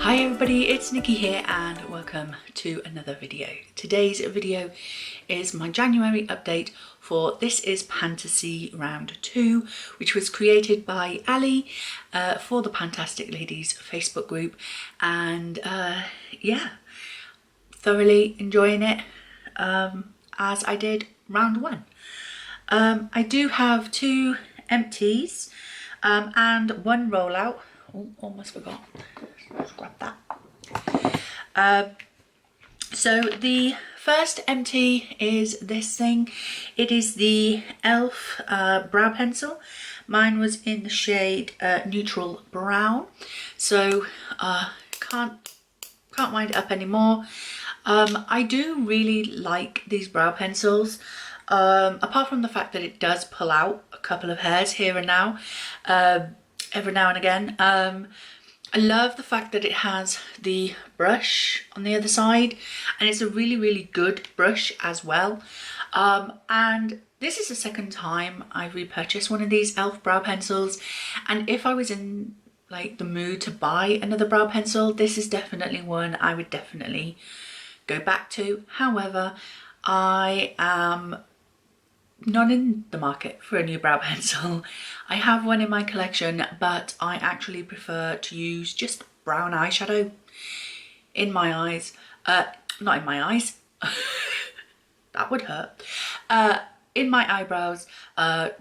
Hi everybody, it's Nikki here and welcome to another video. Today's video is my January update for This is Pantasy Round 2, which was created by Ali for the Fantastic Ladies Facebook group, and yeah, thoroughly enjoying it as I did round 1. I do have 2 empties and 1 rollout. Oh, almost forgot. Let's grab that. So the first empty is this thing. It is the Elf brow pencil. Mine was in the shade neutral brown, so can't wind it up anymore. I do really like these brow pencils, apart from the fact that it does pull out a couple of hairs here and now, every now and again. I love the fact that it has the brush on the other side, and it's a really good brush as well. And this is the second time I've repurchased one of these Elf brow pencils, and if I was in like the mood to buy another brow pencil, this is definitely one I would definitely go back to. However, I am not in the market for a new brow pencil. I have one in my collection, but I actually prefer to use just brown eyeshadow in my eyes. Not in my eyes. That would hurt. In my eyebrows,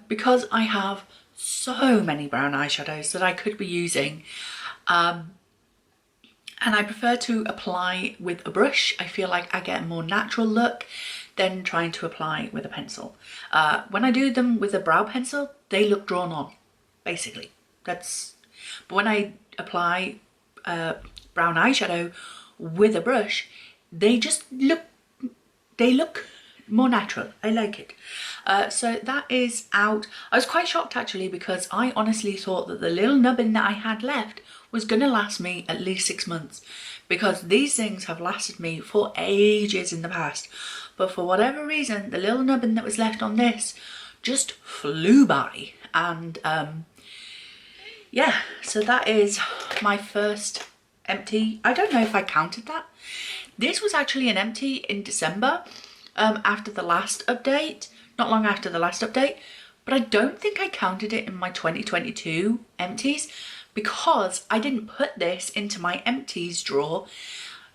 because I have so many brown eyeshadows that I could be using. And I prefer to apply with a brush. I feel like I get a more natural look than trying to apply with a pencil. When I do them with a brow pencil, they look drawn on, basically. But when I apply brown eyeshadow with a brush, they look more natural. I like it. So that is out. I was quite shocked actually, because I honestly thought that the little nubbin that I had left was gonna last me at least 6 months, because these things have lasted me for ages in the past. But for whatever reason, the little nubbin that was left on this just flew by. And yeah, so that is my first empty. I don't know if I counted that. This was actually an empty in December, after the last update, not long after the last update, but I don't think I counted it in my 2022 empties, because I didn't put this into my empties drawer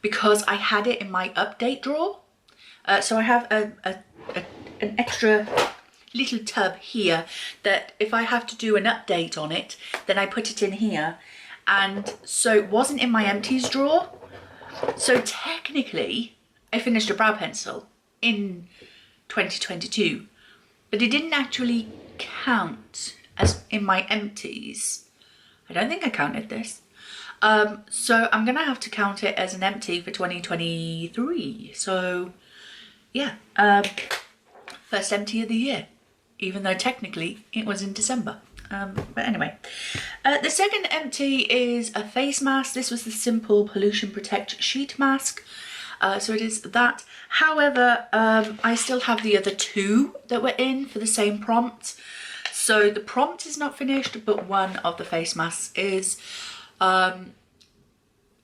because I had it in my update drawer. So I have an extra little tub here that if I have to do an update on it, then I put it in here. And so it wasn't in my empties drawer. So technically I finished a brow pencil in 2022, but it didn't actually count as in my empties. I don't think I counted this. So I'm gonna have to count it as an empty for 2023. So yeah, first empty of the year, even though technically it was in December. But anyway, the second empty is a face mask. This was the Simple Pollution Protect Sheet Mask. So it is that. However, I still have the other 2 that were in for the same prompt. So the prompt is not finished, but one of the face masks is.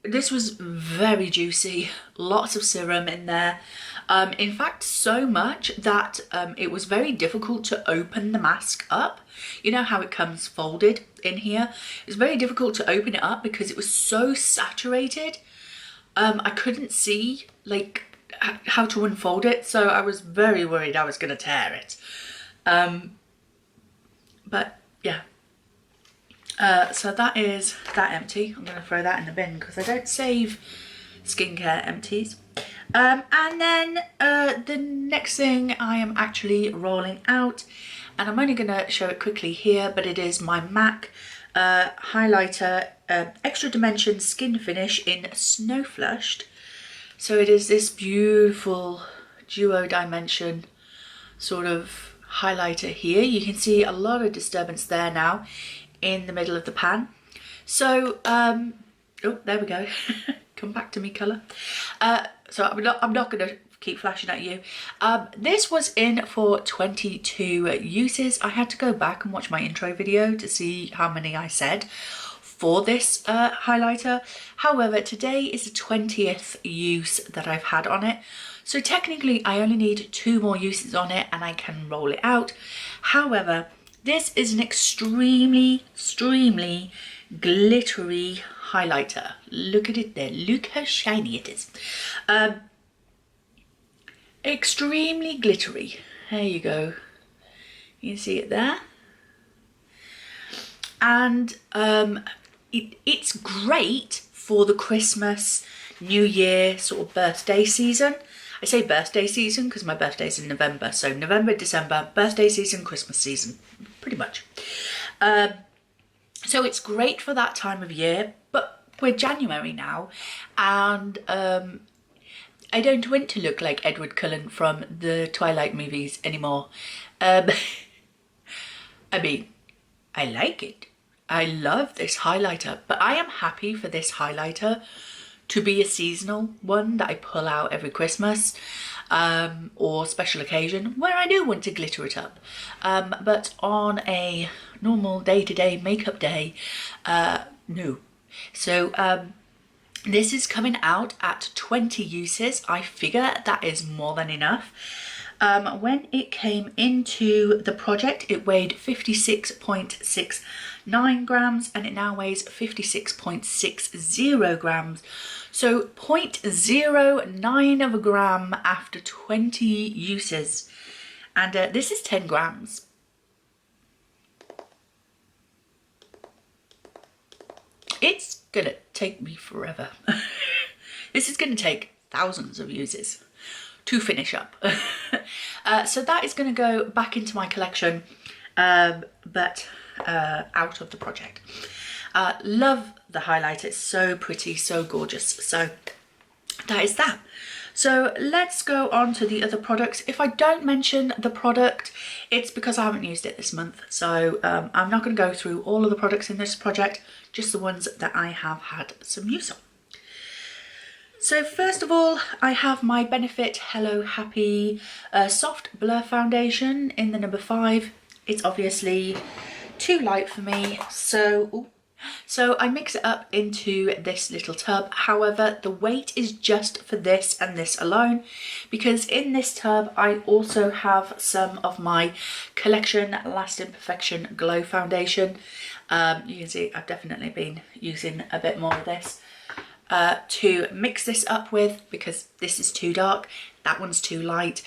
This was very juicy, lots of serum in there. In fact, so much that it was very difficult to open the mask up. You know how it comes folded in here? It's very difficult to open it up because it was so saturated. I couldn't see like how to unfold it, so I was very worried I was going to tear it. But yeah. So that is that empty. I'm going to throw that in the bin because I don't save skincare empties. And then the next thing I am actually rolling out, and I'm only going to show it quickly here, but it is my MAC highlighter extra dimension skin finish in Snow Flushed. So it is this beautiful duo dimension sort of highlighter here. You can see a lot of disturbance there now in the middle of the pan. So oh, there we go. Come back to me, colour. So I'm not gonna keep flashing at you. This was in for 22 uses. I had to go back and watch my intro video to see how many I said. for this highlighter. However, today is the 20th use that I've had on it. So technically I only need 2 more uses on it and I can roll it out. However, this is an extremely glittery highlighter. Look at it there, look how shiny it is. Extremely glittery. There you go. You can see it there. And it's great for the Christmas, New Year sort of birthday season. I say birthday season because my birthday's in November. So November, December, birthday season, Christmas season, pretty much. So it's great for that time of year, but we're January now, and I don't want to look like Edward Cullen from the Twilight movies anymore. I mean, I like it. I love this highlighter, but I am happy for this highlighter to be a seasonal one that I pull out every Christmas or special occasion where I do want to glitter it up. But on a normal day-to-day makeup day, no. So this is coming out at 20 uses. I figure that is more than enough. When it came into the project, it weighed 56.69 grams and it now weighs 56.60 grams. So 0.09 of a gram after 20 uses. And this is 10 grams. It's gonna take me forever. This is gonna take thousands of uses to finish up. So that is going to go back into my collection, but out of the project. Love the highlighter, it's so pretty, so gorgeous. So that is that. So let's go on to the other products. If I don't mention the product, it's because I haven't used it this month. So I'm not going to go through all of the products in this project, just the ones that I have had some use on. So first of all, I have my Benefit Hello Happy Soft Blur Foundation in the number 5. It's obviously too light for me, so I mix it up into this little tub. However, the weight is just for this and this alone, because in this tub I also have some of my Collection Lasting Perfection Glow Foundation. You can see I've definitely been using a bit more of this. To mix this up with, because this is too dark, that one's too light.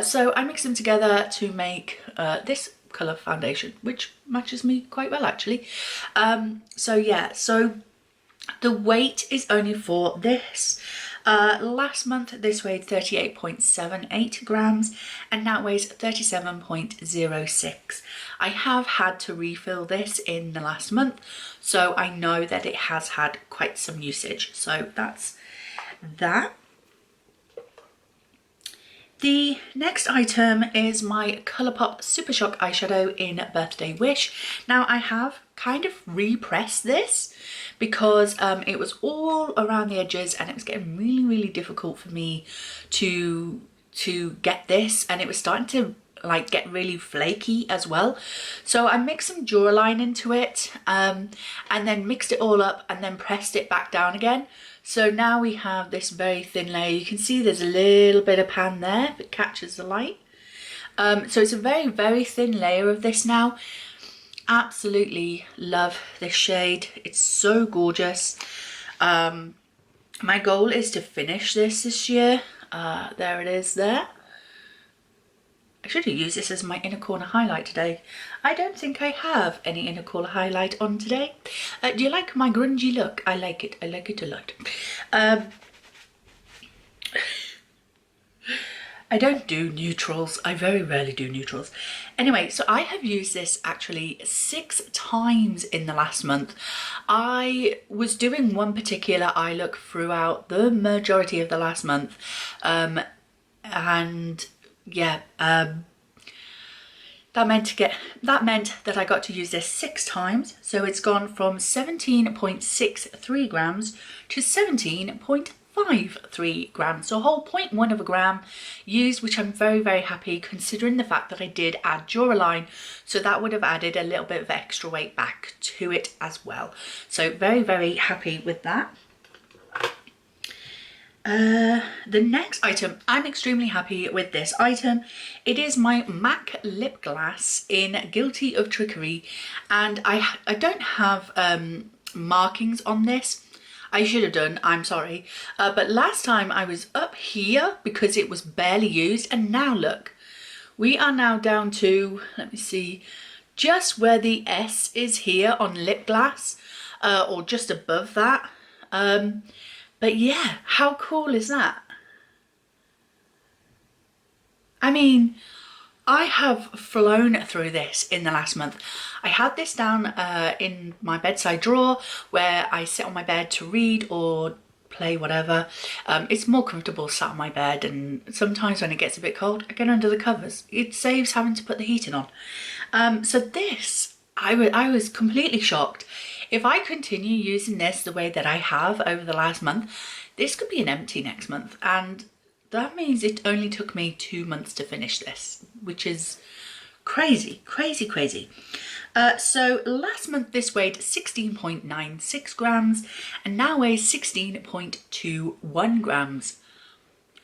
So I mix them together to make this colour foundation, which matches me quite well actually. So yeah, so the weight is only for this. Last month this weighed 38.78 grams and now weighs 37.06. I have had to refill this in the last month, so I know that it has had quite some usage. So that's that. The next item is my Colourpop Super Shock eyeshadow in Birthday Wish. Now I have kind of repressed this because it was all around the edges and it was getting really difficult for me to get this, and it was starting to like get really flaky as well. So I mixed some Duraline into it and then mixed it all up and then pressed it back down again. So now we have this very thin layer. You can see there's a little bit of pan there that catches the light. So it's a very thin layer of this now. Absolutely love this shade. It's so gorgeous. My goal is to finish this year. There it is there. I should have used this as my inner corner highlight today. I don't think I have any inner corner highlight on today. Do you like my grungy look? I like it. I like it a lot. I don't do neutrals. I very rarely do neutrals. Anyway, so I have used this actually 6 times in the last month. I was doing one particular eye look throughout the majority of the last month. And yeah, that meant that I got to use this 6 times. So it's gone from 17.63 grams to 17.5 0.53 grams, so a whole 0.1 of a gram used, which I'm very, very happy considering the fact that I did add Duraline, so that would have added a little bit of extra weight back to it as well. So very, very happy with that. The next item, I'm extremely happy with this item. It is my MAC lip gloss in Guilty of Trickery, and I don't have markings on this. I should have done, I'm sorry, but last time I was up here because it was barely used, and now look, we are now down to, let me see, just where the S is here on lip gloss, or just above that. But yeah, how cool is that? I mean, I have flown through this in the last month. I had this down in my bedside drawer where I sit on my bed to read or play whatever. It's more comfortable sat on my bed, and sometimes when it gets a bit cold, I get under the covers. It saves having to put the heating on. So this, I was completely shocked. If I continue using this the way that I have over the last month, this could be an empty next month, and that means it only took me 2 months to finish this, which is crazy, crazy, crazy. So last month this weighed 16.96 grams and now weighs 16.21 grams.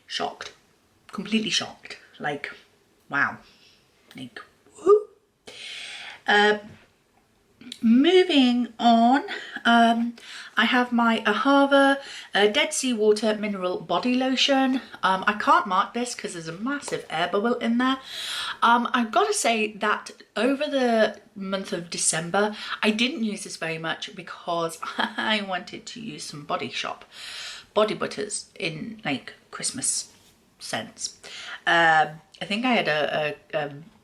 Shocked, completely shocked, like, wow, like, woo. Moving on, I have my Ahava Dead Sea Water Mineral Body Lotion. I can't mark this because there's a massive air bubble in there. I've got to say that over the month of December, I didn't use this very much because I wanted to use some Body Shop body butters in like Christmas scents. I think I had a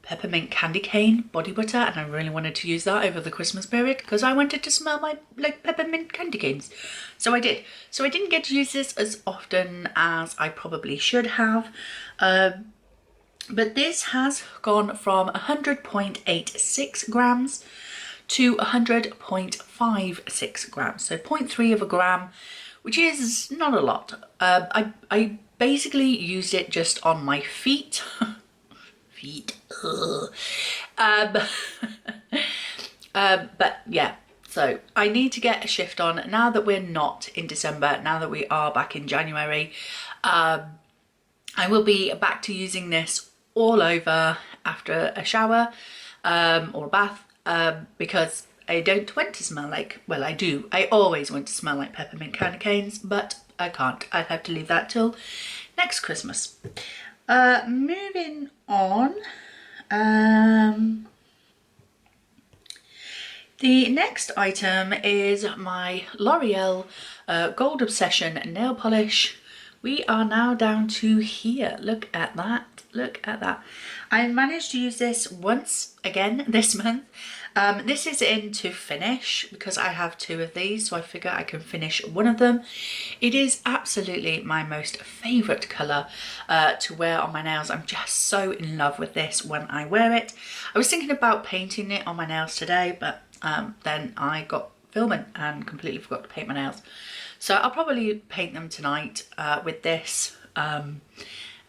peppermint candy cane body butter, and I really wanted to use that over the Christmas period because I wanted to smell my like peppermint candy canes. So I did. So I didn't get to use this as often as I probably should have. But this has gone from 100.86 grams to 100.56 grams. So 0.3 of a gram, which is not a lot. I basically used it just on my feet. But yeah, so I need to get a shift on now that we're not in December, now that we are back in January. I will be back to using this all over after a shower or a bath, because I don't want to smell like, well, I do, I always want to smell like peppermint candy canes, but I can't. I'll have to leave that till next Christmas. Moving on, the next item is my L'Oreal Gold Obsession nail polish. We are now down to here. Look at that, look at that. I managed to use this once again this month. This is in to finish because I have 2 of these, so I figure I can finish one of them. It is absolutely my most favourite colour to wear on my nails. I'm just so in love with this when I wear it. I was thinking about painting it on my nails today, but then I got filming and completely forgot to paint my nails. So I'll probably paint them tonight with this.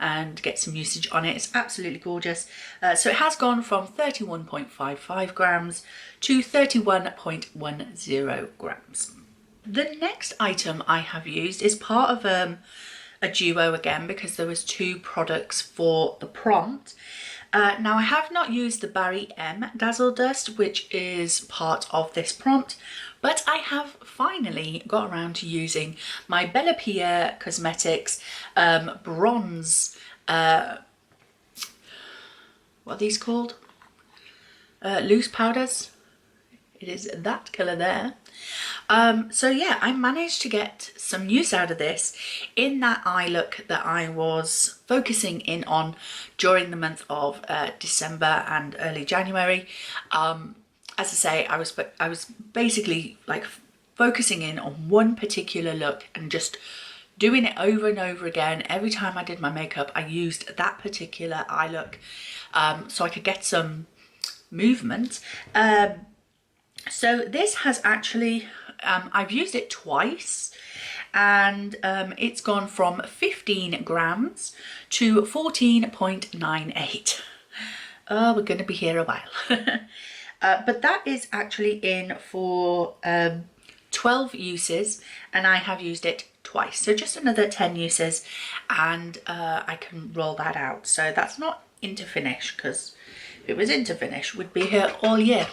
And get some usage on it. It's absolutely gorgeous. So it has gone from 31.55 grams to 31.10 grams. The next item I have used is part of a duo again, because there was 2 products for the prompt. Now I have not used the Barry M Dazzle Dust, which is part of this prompt, but I have finally got around to using my Bella Pierre Cosmetics bronze, what are these called? Loose powders. It is that colour there. So yeah, I managed to get some use out of this in that eye look that I was focusing in on during the month of December and early January. As I say, I was basically like focusing in on one particular look and just doing it over and over again. Every time I did my makeup, I used that particular eye look so I could get some movement. So this has actually, I've used it twice, and it's gone from 15 grams to 14.98. Oh, we're going to be here a while. But that is actually in for 12 uses, and I have used it twice, so just another 10 uses, and I can roll that out. So that's not into finish, because if it was into finish we'd be here all year.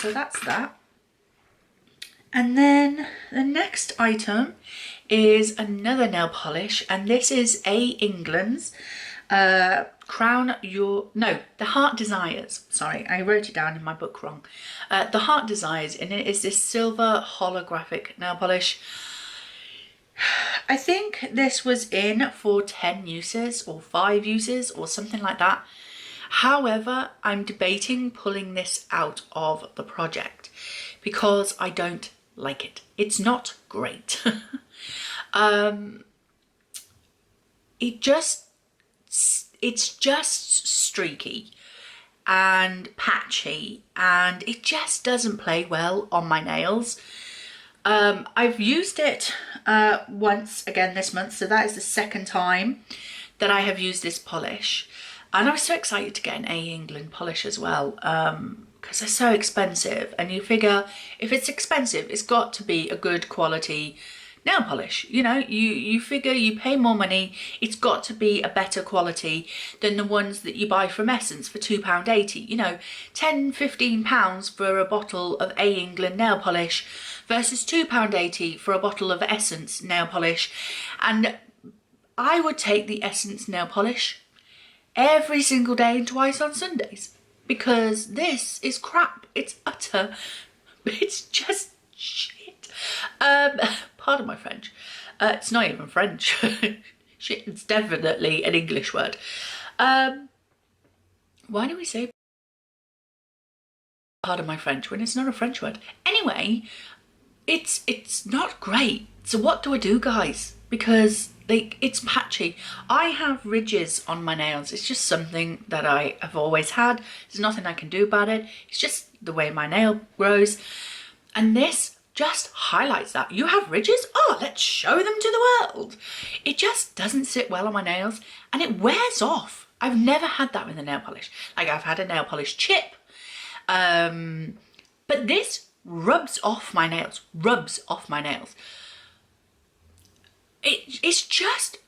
So that's that. And then the next item is another nail polish, and this is A. England's the Heart Desires. Sorry, I wrote it down in my book wrong. The Heart Desires, and it is this silver holographic nail polish. I think this was in for 10 uses or 5 uses or something like that. However, I'm debating pulling this out of the project because I don't like it. It's not great. It's just streaky and patchy, and it just doesn't play well on my nails. I've used it once again this month, so that is the second time that I have used this polish, and I was so excited to get an A. England polish as well, because they're so expensive, and you figure if it's expensive it's got to be a good quality nail polish. You know, you figure you pay more money, it's got to be a better quality than the ones that you buy from Essence for £2.80. You know, £10–15 for a bottle of A. England nail polish versus £2.80 for a bottle of Essence nail polish. And I would take the Essence nail polish every single day and twice on Sundays, because this is crap. It's just shit. Pardon my French. It's not even French. Shit, it's definitely an English word. Why do we say pardon my French when it's not a French word? Anyway, it's not great. So what do I do, guys? Because it's patchy. I have ridges on my nails. It's just something that I have always had. There's nothing I can do about it. It's just the way my nail grows. And this just highlights that. You have ridges? Oh, let's show them to the world. It just doesn't sit well on my nails, and it wears off. I've never had that with a nail polish. Like, I've had a nail polish chip, but this rubs off my nails. It's just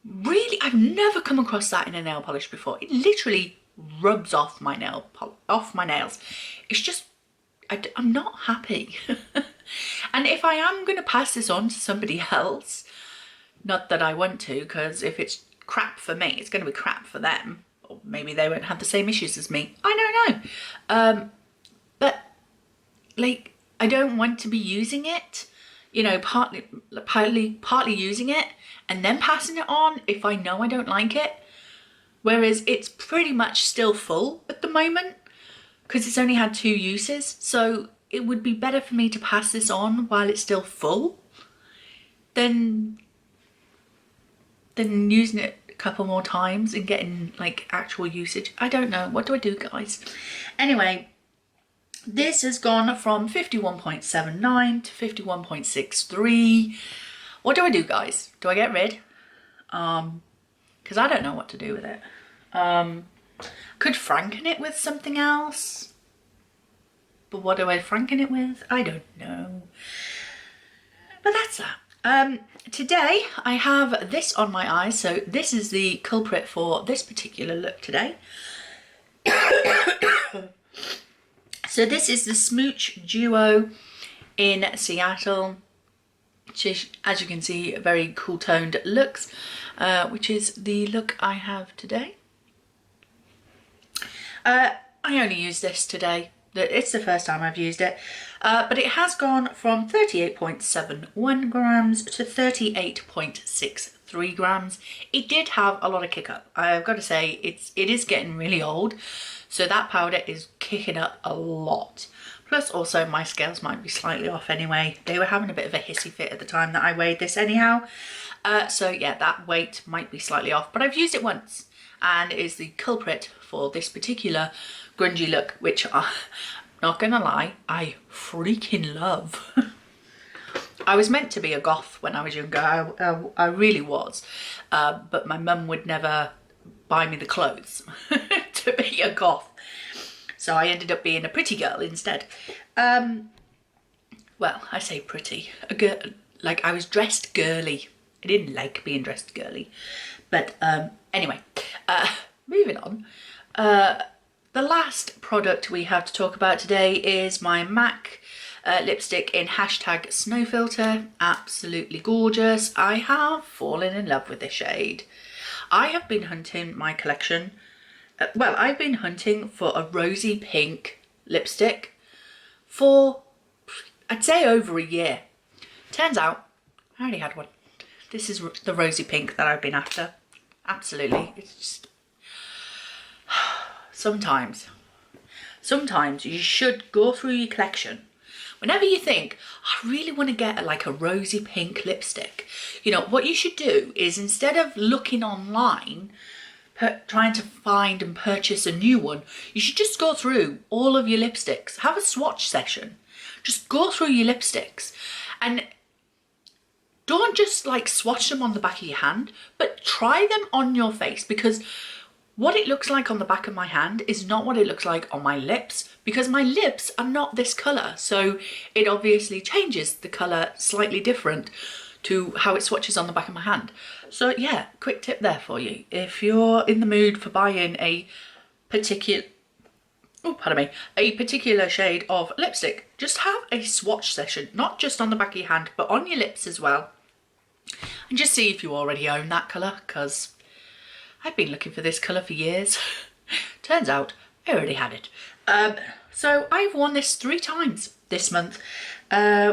really, I've never come across that in a nail polish before. It literally rubs off my nails. It's just, I'm not happy. And if I am going to pass this on to somebody else, not that I want to, because if it's crap for me, it's going to be crap for them. Or maybe they won't have the same issues as me. I don't know. But like, I don't want to be using it, you know, partly using it and then passing it on if I know I don't like it. Whereas it's pretty much still full at the moment because it's only had 2 uses. So it would be better for me to pass this on while it's still full than using it a couple more times and getting like actual usage. I don't know. What do I do, guys? Anyway, this has gone from 51.79 to 51.63. What do I do, guys? Do I get rid? Because I don't know what to do with it. Could franken it with something else. But what do I franken it with? I don't know. But that's that. Today I have this on my eyes. So this is the culprit for this particular look today. So this is the Smooch Duo in Seattle, which is, as you can see, very cool toned looks, which is the look I have today. I only used this today. It's the first time I've used it, but it has gone from 38.71 grams to 38.63 grams. It did have a lot of kick up. I've got to say, it is getting really old, so that powder is kicking up a lot. Plus also my scales might be slightly off anyway. They were having a bit of a hissy fit at the time that I weighed this anyhow. So yeah, that weight might be slightly off, but I've used it once and it is the culprit for this particular grungy look, which I'm not gonna lie, I freaking love. I was meant to be a goth when I was younger. I really was, but my mum would never buy me the clothes to be a goth, so I ended up being a pretty girl instead. Well, I say pretty, a girl, like I was dressed girly. I didn't like being dressed girly, but anyway, moving on. The last product we have to talk about today is my MAC lipstick in hashtag Snow Filter. Absolutely gorgeous. I have fallen in love with this shade. I have been hunting my collection. Well, I've been hunting for a rosy pink lipstick for, I'd say, over a year. Turns out I already had one. This is the rosy pink that I've been after. Absolutely. It's just... Sometimes you should go through your collection. Whenever you think, I really want to get like a rosy pink lipstick, you know, what you should do is, instead of looking online, trying to find and purchase a new one, you should just go through all of your lipsticks. Have a swatch session. Just go through your lipsticks and don't just like swatch them on the back of your hand, but try them on your face, because what it looks like on the back of my hand is not what it looks like on my lips, because my lips are not this colour. So it obviously changes the colour slightly different to how it swatches on the back of my hand. So yeah, quick tip there for you. If you're in the mood for buying a particular shade of lipstick, just have a swatch session, not just on the back of your hand, but on your lips as well. And just see if you already own that colour, because I've been looking for this colour for years. Turns out I already had it. So I've worn this 3 times this month,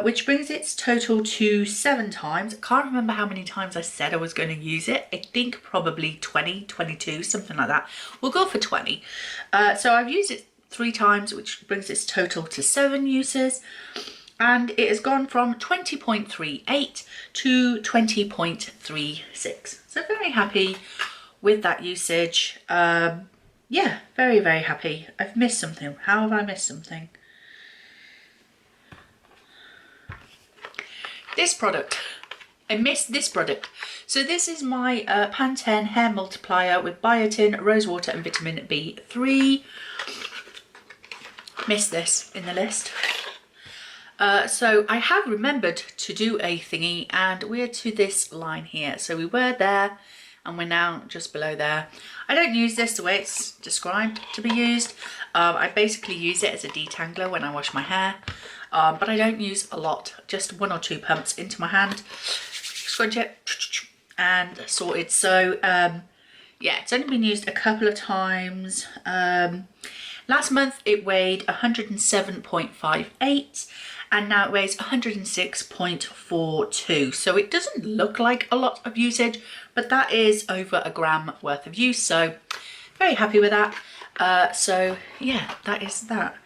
which brings its total to 7 times. I can't remember how many times I said I was going to use it. I think probably 20, 22, something like that. We'll go for 20. So I've used it 3 times, which brings its total to 7 uses. And it has gone from 20.38 to 20.36. So very happy with that usage. Yeah, very, very happy. I've missed something. How have I missed something? This product. I missed this product. So this is my Pantene Hair Multiplier with biotin, rosewater and vitamin B3. Missed this in the list. So I have remembered to do a thingy, and we're to this line here. So we were there and we're now just below there. I don't use this the way it's described to be used. I basically use it as a detangler when I wash my hair, but I don't use a lot, just 1 or 2 pumps into my hand, scrunch it and sorted. So yeah, it's only been used a couple of times. Last month it weighed 107.58 and now it weighs 106.42. So it doesn't look like a lot of usage, but that is over a gram worth of use. So very happy with that. So yeah, that is that.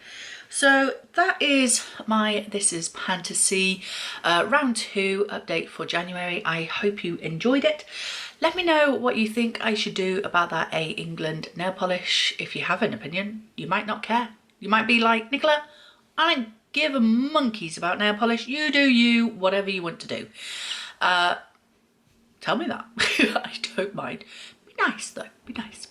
So that is my This is Pantasy round 2 update for January. I hope you enjoyed it. Let me know what you think I should do about that A England nail polish. If you have an opinion, you might not care. You might be like, Nicola, I don't give a monkeys about nail polish. You do you, whatever you want to do. Tell me that. I don't mind. Be nice though, be nice.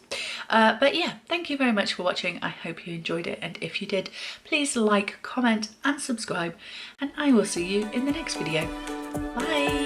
But yeah, thank you very much for watching. I hope you enjoyed it, and if you did, please like, comment and subscribe, and I will see you in the next video. Bye.